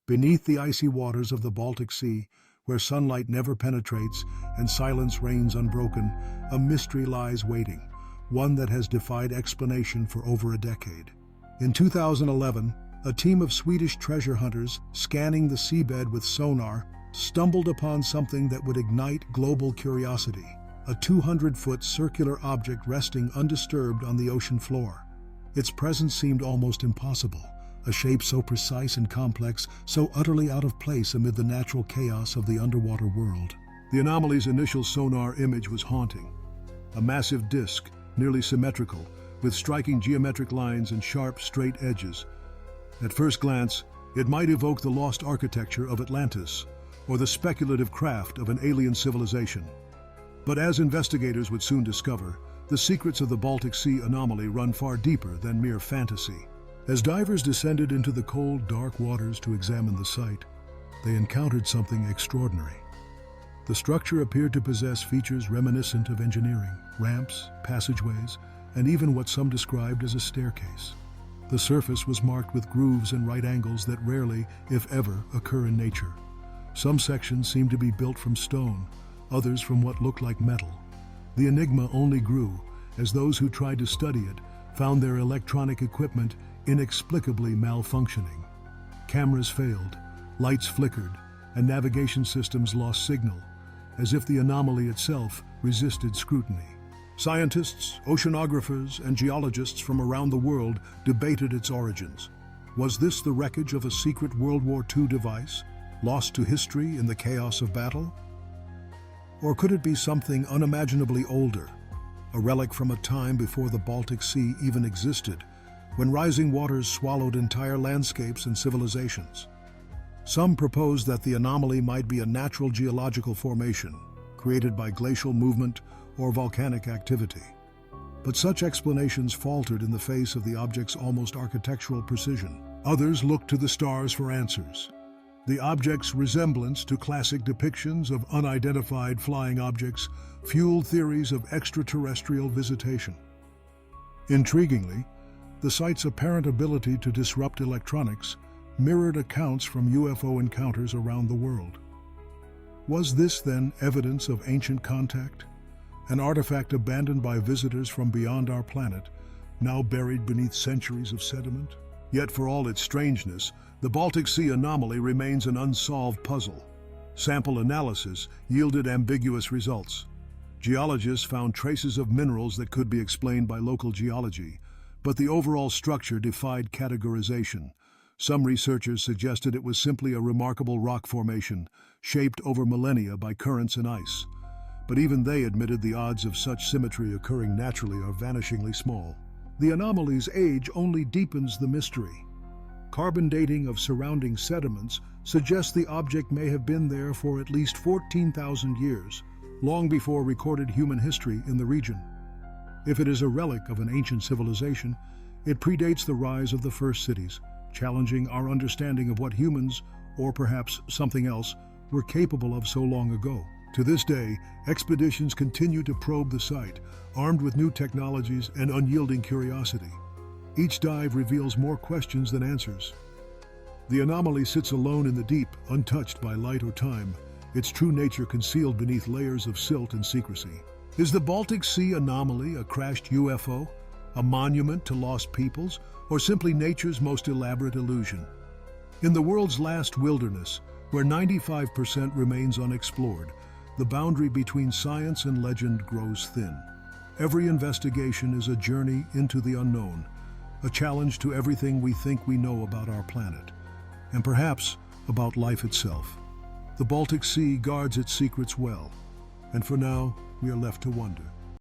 Beneath the icy waters of the Baltic Sea, where sunlight never penetrates and silence reigns unbroken, a mystery lies waiting, one that has defied explanation for over a decade. In 2011, a team of Swedish treasure hunters, scanning the seabed with sonar, stumbled upon something that would ignite global curiosity: a 200-foot circular object resting undisturbed on the ocean floor. Its presence seemed almost impossible, a shape so precise and complex, so utterly out of place amid the natural chaos of the underwater world. The anomaly's initial sonar image was haunting. A massive disk, nearly symmetrical, with striking geometric lines and sharp, straight edges. At first glance, it might evoke the lost architecture of Atlantis, or the speculative craft of an alien civilization. But as investigators would soon discover, the secrets of the Baltic Sea anomaly run far deeper than mere fantasy. As divers descended into the cold, dark waters to examine the site, they encountered something extraordinary. The structure appeared to possess features reminiscent of engineering: ramps, passageways, and even what some described as a staircase. The surface was marked with grooves and right angles that rarely, if ever, occur in nature. Some sections seemed to be built from stone, others from what looked like metal. The enigma only grew as those who tried to study it found their electronic equipment inexplicably malfunctioning. Cameras failed, lights flickered, and navigation systems lost signal, as if the anomaly itself resisted scrutiny. Scientists, oceanographers, and geologists from around the world debated its origins. Was this the wreckage of a secret World War II device, lost to history in the chaos of battle? Or could it be something unimaginably older, a relic from a time before the Baltic Sea even existed, when rising waters swallowed entire landscapes and civilizations? Some proposed that the anomaly might be a natural geological formation, created by glacial movement or volcanic activity. But such explanations faltered in the face of the object's almost architectural precision. Others looked to the stars for answers. The object's resemblance to classic depictions of unidentified flying objects fueled theories of extraterrestrial visitation. Intriguingly, the site's apparent ability to disrupt electronics mirrored accounts from UFO encounters around the world. Was this then evidence of ancient contact? An artifact abandoned by visitors from beyond our planet, now buried beneath centuries of sediment? Yet for all its strangeness, the Baltic Sea anomaly remains an unsolved puzzle. Sample analysis yielded ambiguous results. Geologists found traces of minerals that could be explained by local geology, but the overall structure defied categorization. Some researchers suggested it was simply a remarkable rock formation, shaped over millennia by currents and ice. But even they admitted the odds of such symmetry occurring naturally are vanishingly small. The anomaly's age only deepens the mystery. Carbon dating of surrounding sediments suggests the object may have been there for at least 14,000 years, long before recorded human history in the region. If it is a relic of an ancient civilization, it predates the rise of the first cities, challenging our understanding of what humans, or perhaps something else, were capable of so long ago. To this day, expeditions continue to probe the site, armed with new technologies and unyielding curiosity. Each dive reveals more questions than answers. The anomaly sits alone in the deep, untouched by light or time, its true nature concealed beneath layers of silt and secrecy. Is the Baltic Sea anomaly a crashed UFO, a monument to lost peoples, or simply nature's most elaborate illusion? In the world's last wilderness, where 95% remains unexplored, the boundary between science and legend grows thin. Every investigation is a journey into the unknown, a challenge to everything we think we know about our planet, and perhaps about life itself. The Baltic Sea guards its secrets well, and for now, we are left to wonder.